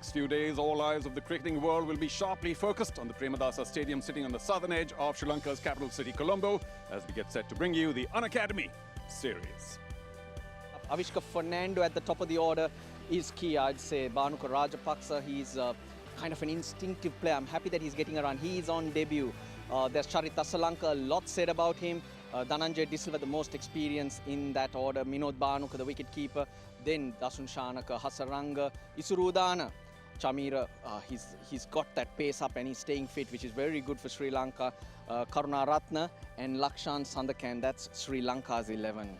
next few days, all eyes of the cricketing world will be sharply focused on the Premadasa Stadium sitting on the southern edge of Sri Lanka's capital city, Colombo, as we get set to bring you the Unacademy series. Avishka Fernando at the top of the order is key, I'd say. Bhanuka Rajapaksa, he's kind of an instinctive player. I'm happy that he's getting around. He's on debut. There's Charith Asalanka, a lot said about him. Dhananjay De Silva, the most experienced in that order. Minod Bhanuka, the wicket keeper. Then Dasun Shanaka, Hasaranga, Isurudana. Chamira, he's got that pace up and he's staying fit, which is very good for Sri Lanka. Karunaratne and Lakshan Sandakan, that's Sri Lanka's 11.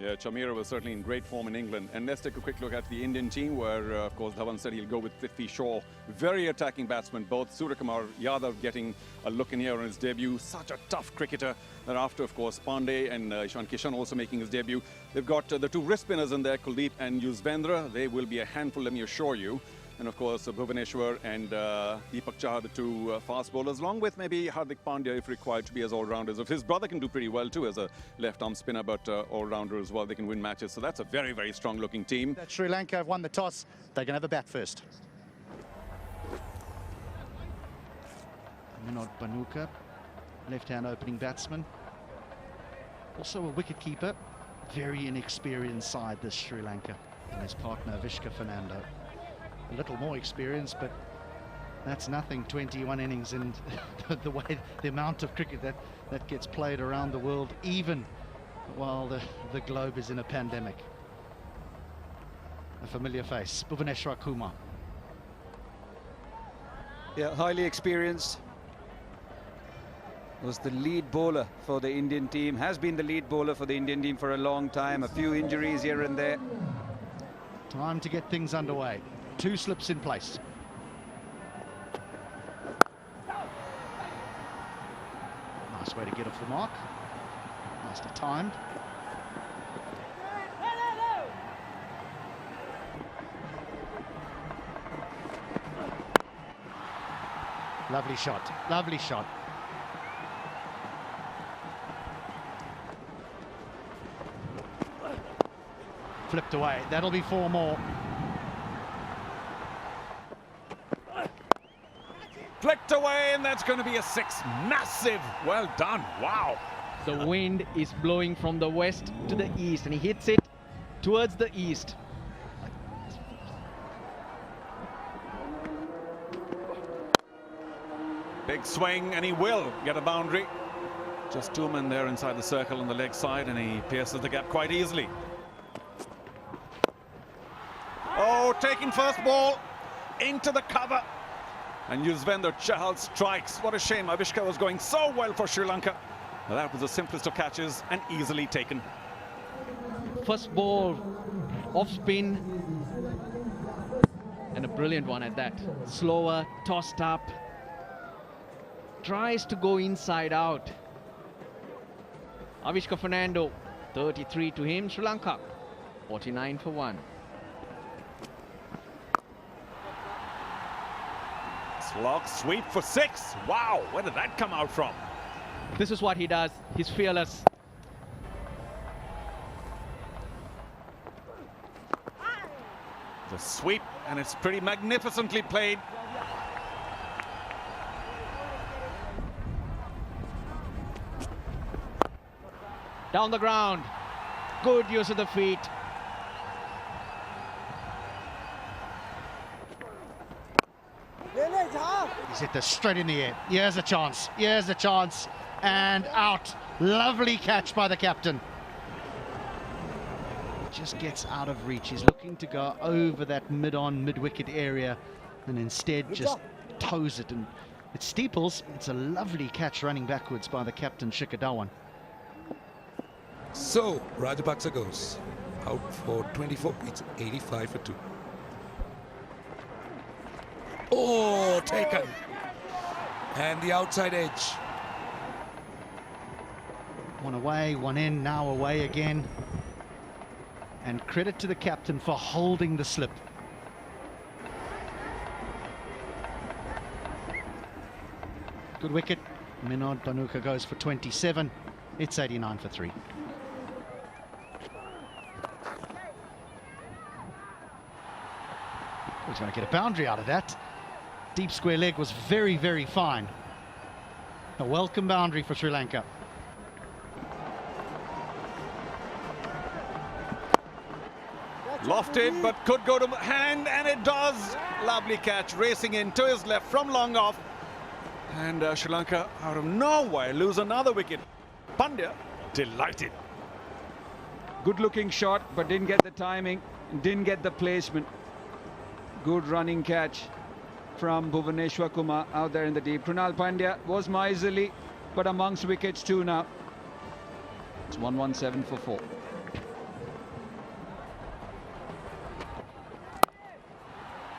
Yeah, Chamira was certainly in great form in England. And let's take a quick look at the Indian team where, of course, Dhawan said he'll go with Prithvi Shaw. Very attacking batsman, both Suryakumar Yadav getting a look in here on his debut. Such a tough cricketer. Thereafter, of course, Pandey and Ishan Kishan also making his debut. They've got the two wrist spinners in there, Kuldeep and Yuzvendra. They will be a handful, let me assure you. And of course, Bhuvaneshwar and Deepak Chahar, the two fast bowlers, along with maybe Hardik Pandya, if required, to be as all-rounders. If his brother can do pretty well too as a left-arm spinner, but all-rounder as well, they can win matches. So that's a very, very strong-looking team. Sri Lanka have won the toss. They can have a bat first. Minod Bhanuka, left-hand opening batsman. Also a wicket-keeper. Very inexperienced side, this Sri Lanka. And his partner, Avishka Fernando. A little more experience, but that's nothing. 21 innings, and the amount of cricket that gets played around the world, even while the globe is in a pandemic. A familiar face, Bhuvaneshwar Kumar. Yeah, highly experienced. Was the lead bowler for the Indian team, has been the lead bowler for the Indian team for a long time. A few injuries here and there. Time to get things underway. Two slips in place. Nice way to get off the mark. Nicely timed. Lovely shot, lovely shot. Flipped away, that'll be 4 more. Flicked away, and that's going to be a 6. Massive. Well done. Wow. The wind is blowing from the west to the east, and he hits it towards the east. Big swing, and he will get a boundary. Just 2 men there inside the circle on the leg side, and he pierces the gap quite easily. Oh, taking first ball into the cover. And Yuzvendra Chahal strikes. What a shame. Avishka was going so well for Sri Lanka. Well, that was the simplest of catches and easily taken. First ball off spin. And a brilliant one at that. Slower, tossed up. Tries to go inside out. Avishka Fernando, 33 to him. Sri Lanka, 49 for 1. Slog sweep for 6. Wow, where did that come out from? This is what he does. He's fearless. The sweep, and it's pretty magnificently played. Down the ground. Good use of the feet. He's hit this straight in the air. Here's a chance. Here's a chance. And out. Lovely catch by the captain. Just gets out of reach. He's looking to go over that mid-wicket area, and instead just toes it. And it steeples. It's a lovely catch running backwards by the captain, Shikhar Dhawan. So Rajapaksa goes out for 24. It's 85 for 2. Oh, taken. And the outside edge. One away, one in, now away again. And credit to the captain for holding the slip. Good wicket. Minod Bhanuka goes for 27. It's 89 for 3. going to get a boundary out of that. Deep square leg was very, very fine. A welcome boundary for Sri Lanka. Lofted, but could go to hand, and it does. Lovely catch, racing in to his left from long off. And Sri Lanka, out of nowhere, lose another wicket. Pandya, delighted. Good looking shot, but didn't get the timing, didn't get the placement. Good running catch from Bhuvaneshwar Kumar out there in the deep. Krunal Pandya was miserly, but amongst wickets too now. It's 117 for 4.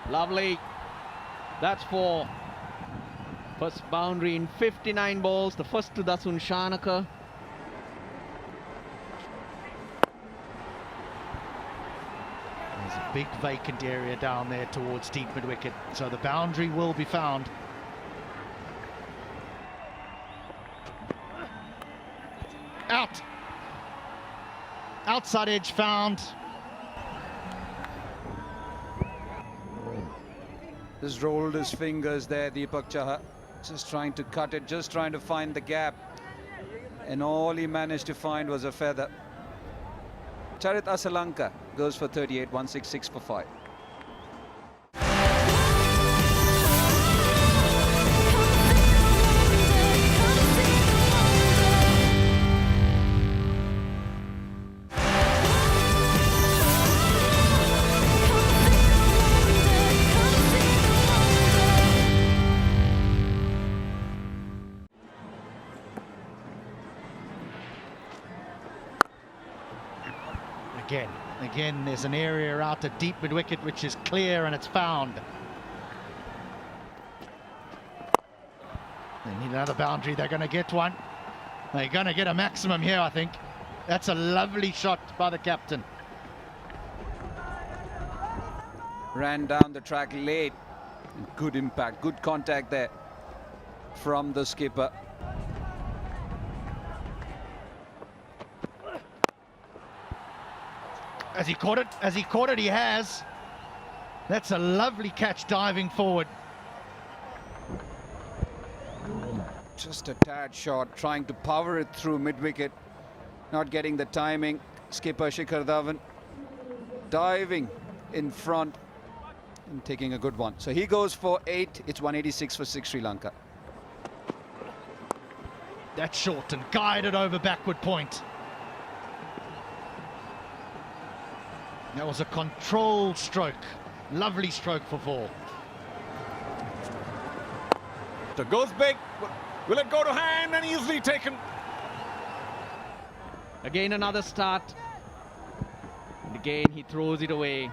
Lovely. That's 4. First boundary in 59 balls. The first to Dasun Shanaka. There's a big vacant area down there towards deep mid-wicket, so the boundary will be found. Out. Outside edge found. Just rolled his fingers there, Deepak Chahar. Just trying to cut it, just trying to find the gap. And all he managed to find was a feather. Charit Asalanka goes for 38, 166 for 5. Again, there's an area out to deep mid-wicket which is clear and it's found. They need another boundary. They're going to get one. They're going to get a maximum here, I think. That's a lovely shot by the captain. Ran down the track late. Good impact, good contact there from the skipper. Has he caught it? Has he caught it? He has. That's a lovely catch diving forward. Just a tad short, trying to power it through mid-wicket. Not getting the timing. Skipper Shikhar Dhawan diving in front and taking a good one. So he goes for 8. It's 186 for 6 Sri Lanka. That's short and guided over backward point. That was a controlled stroke. Lovely stroke for 4. So goes big. Will it go to hand and easily taken? Again another start. And again he throws it away.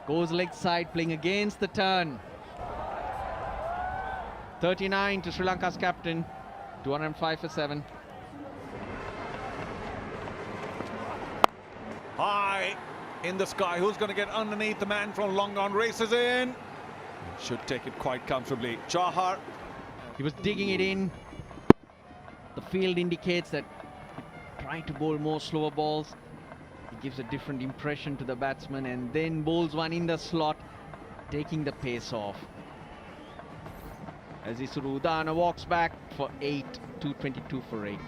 Goes leg side, playing against the turn. 39 to Sri Lanka's captain. 205 for 7. High in the sky. Who's going to get underneath? The man from long on races in. Should take it quite comfortably. Chahar. He was digging it in. The field indicates that trying to bowl more slower balls. He gives a different impression to the batsman and then bowls one in the slot, taking the pace off. As Isuru Udana walks back for 8, 222 for 8.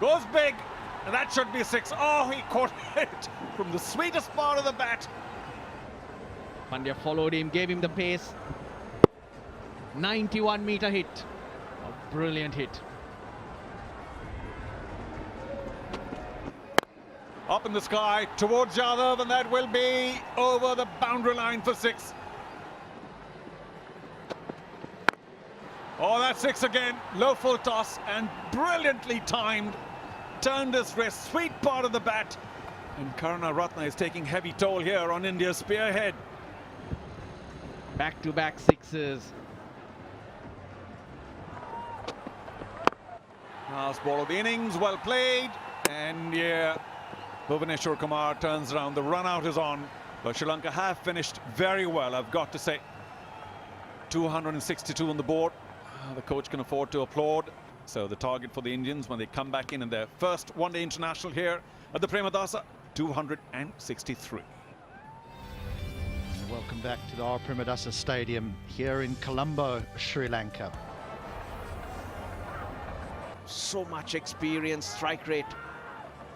Goes big, and that should be 6. Oh, he caught it from the sweetest part of the bat. Pandya followed him, gave him the pace. 91-meter hit. A brilliant hit. Up in the sky towards Yadav, and that will be over the boundary line for 6. Oh, that's 6 again. Low full toss and brilliantly timed. Turned his wrist, sweet part of the bat. And Karuna Ratna is taking heavy toll here on India's spearhead. Back-to-back 6s. Last ball of the innings, well played. And yeah, Bhuvaneshwar Kumar turns around. The run out is on. But Sri Lanka have finished very well, I've got to say. 262 on the board. The coach can afford to applaud. So the target for the Indians when they come back in their first one-day international here at the Premadasa 263. Welcome back to the R. Premadasa Stadium here in Colombo, Sri Lanka. So much experience, strike rate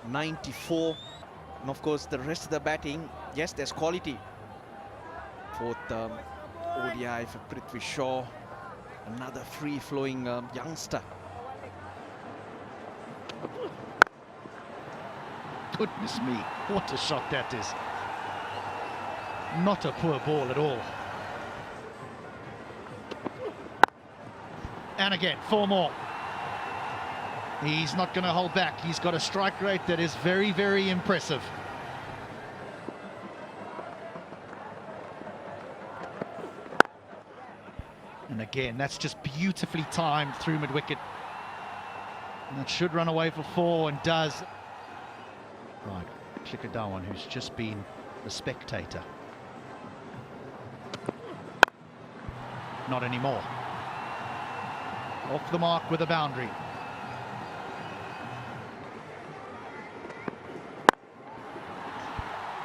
94, and of course the rest of the batting, yes, there's quality. Fourth ODI for Prithvi Shaw, another free-flowing youngster. Goodness me, what a shot that is. Not a poor ball at all. And again, 4 more. He's not going to hold back. He's got a strike rate that is very, very impressive. And again, that's just beautifully timed through mid-wicket. And that should run away for 4 and does. Right, Shikhar Dhawan, who's just been the spectator. Not anymore. Off the mark with a boundary.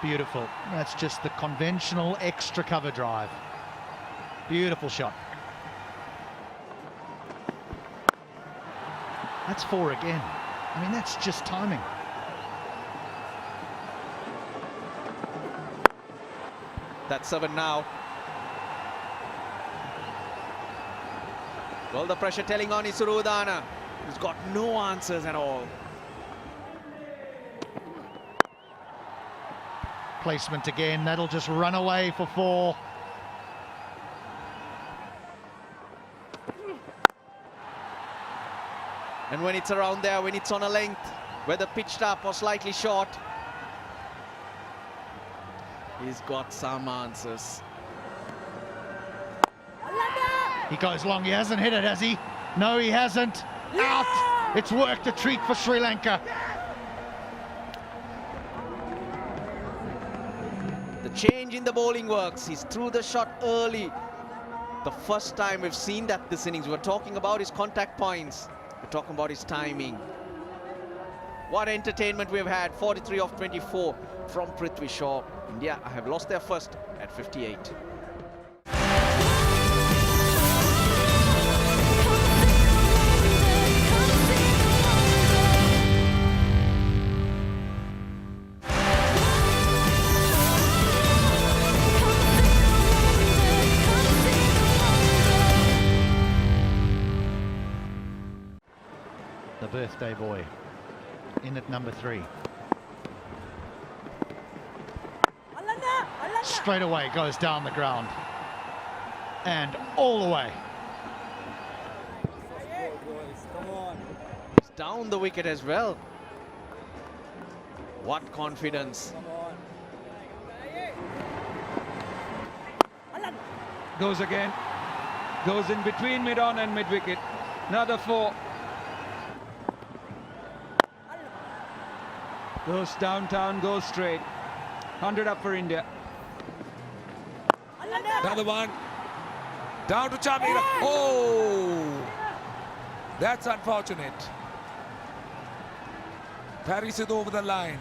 Beautiful. That's just the conventional extra cover drive. Beautiful shot. That's 4 again. I mean, that's just timing. That's 7 now. Well, the pressure telling on Isuruddana, who's got no answers at all. Placement again, that'll just run away for 4. And when it's around there, when it's on a length, whether pitched up or slightly short, he's got some answers. He goes long, he hasn't hit it, has he? No, he hasn't. Out! It's worked a treat for Sri Lanka. The change in the bowling works. He's threw the shot early. The first time we've seen that this innings. We're talking about his contact points. We're talking about his timing. What entertainment we've had. 43 off 24 from Prithvi Shaw. India have lost their first at 58. The birthday boy in at number 3. Straight away goes down the ground and all the way. He's down the wicket as well. What confidence. Goes again. Goes in between mid-on and mid-wicket. Another 4. Goes downtown, goes straight. 100 up for India. Another one. Down to Chamira. Oh! That's unfortunate. Parries it over the line.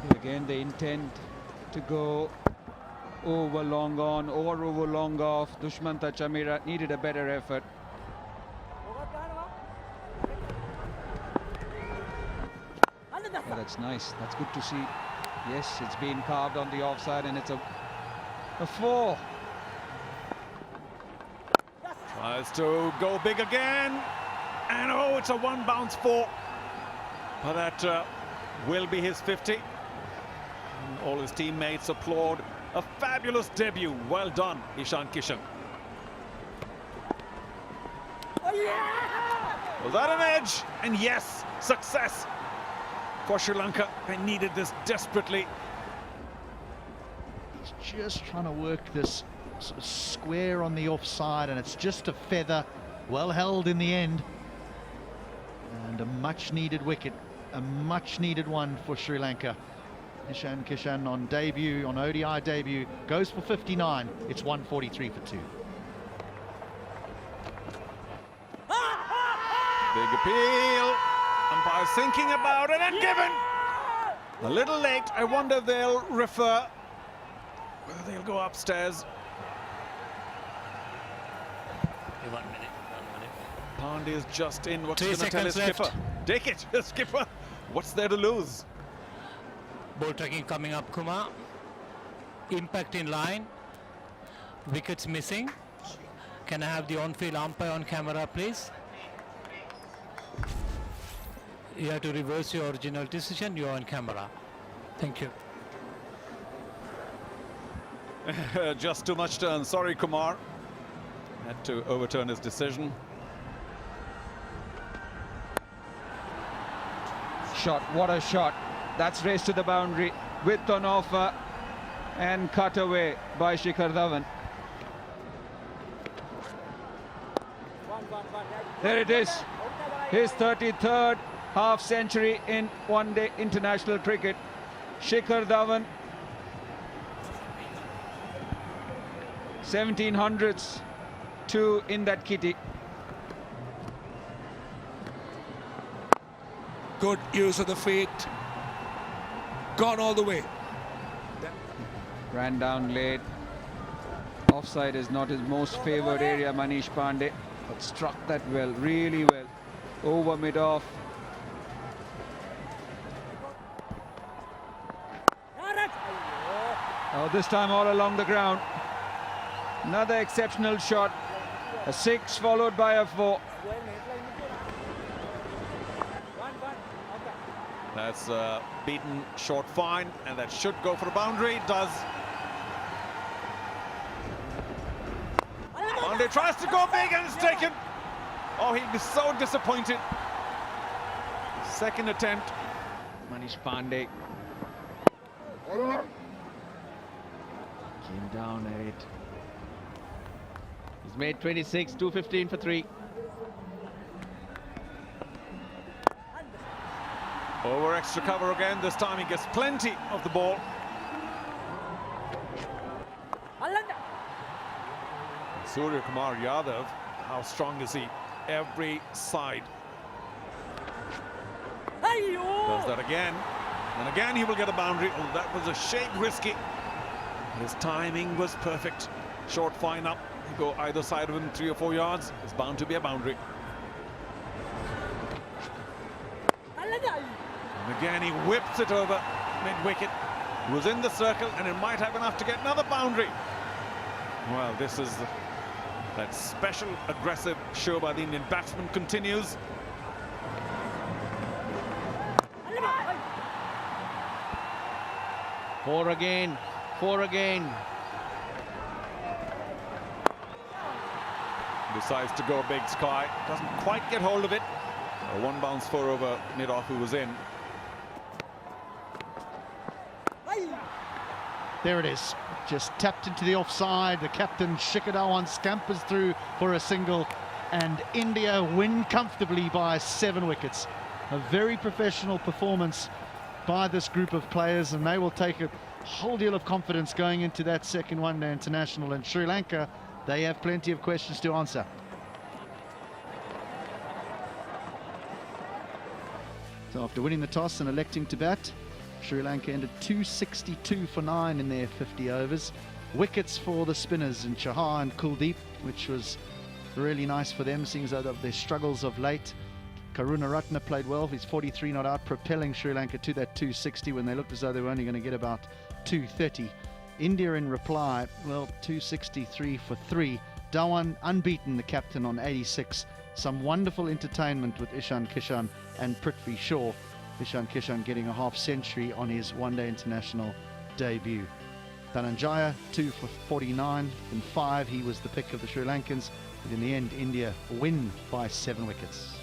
Again, they intend to go over long on or over long off. Dushmanta Chamira needed a better effort. Yeah, that's nice. That's good to see. Yes, it's been carved on the offside and it's a 4. Tries to go big again. And oh, it's a 1 bounce 4. But that will be his 50. All his teammates applaud. A fabulous debut. Well done, Ishan Kishan. Was that an edge? And yes, success for Sri Lanka. They needed this desperately. He's just trying to work this sort of square on the offside, and it's just a feather, well held in the end. And a much needed wicket, a much needed one for Sri Lanka. Ishan Kishan on debut, on ODI debut, goes for 59. It's 143 for 2. Big appeal. Umpire thinking about it and given. A little late. I wonder if they'll refer. Whether they'll go upstairs. 1 minute. Pandey is just in. What's 3 going to tell his seconds skipper? left. Take it, skipper. What's there to lose? Ball tracking coming up, Kumar. Impact in line. Wickets missing. Can I have the on-field umpire on camera, please? You have to reverse your original decision. You're on camera. Thank you. Just too much turn. Sorry, Kumar. Had to overturn his decision. Shot, what a shot. That's raced to the boundary. Width on offer and cut away by Shikhar Dhawan. There it is. His 33rd half century in one-day international cricket. Shikhar Dhawan. 1700s, 2 in that kitty. Good use of the feet. Gone all the way. Ran down late. Offside is not his most favoured area, Manish Pandey, but struck that well, really well. Over mid-off. Oh, this time all along the ground. Another exceptional shot. A 6 followed by a 4. That's beaten short fine, and that should go for a boundary. It does. Pandey tries to go big and it's taken. Oh, he'd be so disappointed. Second attempt. Manish Pandey came down at it. He's made 26, 215 for 3. Over extra cover again. This time he gets plenty of the ball. Surya Kumar Yadav, how strong is he? Every side. Does that again. And again he will get a boundary. Oh, that was a shade risky. His timing was perfect. Short fine up. You go either side of him 3 or 4 yards. It's bound to be a boundary. And again he whips it over mid-wicket. He was in the circle and it might have enough to get another boundary. Well, this is that special aggressive show by the Indian batsman continues. Four again. Decides to go big, Sky. Doesn't quite get hold of it. A 1 bounce 4 over mid-off who was in. There it is. Just tapped into the offside. The captain, Shikhar Dhawan, scampers through for a single. And India win comfortably by 7 wickets. A very professional performance by this group of players, and they will take a whole deal of confidence going into that second one-day international. And Sri Lanka, they have plenty of questions to answer. So after winning the toss and electing to bat, Sri Lanka ended 262 for 9 in their 50 overs. Wickets for the spinners in Chahar and Kuldeep, which was really nice for them, seeing as though their struggles of late. Karunaratne played well. He's 43 not out, propelling Sri Lanka to that 260 when they looked as though they were only going to get about 230. India in reply, well, 263 for 3. Dhawan unbeaten, the captain, on 86. Some wonderful entertainment with Ishan Kishan and Prithvi Shaw. Ishan Kishan getting a half century on his one-day international debut. Dhananjaya 2 for 49 in 5. He was the pick of the Sri Lankans, but in the end India win by 7 wickets.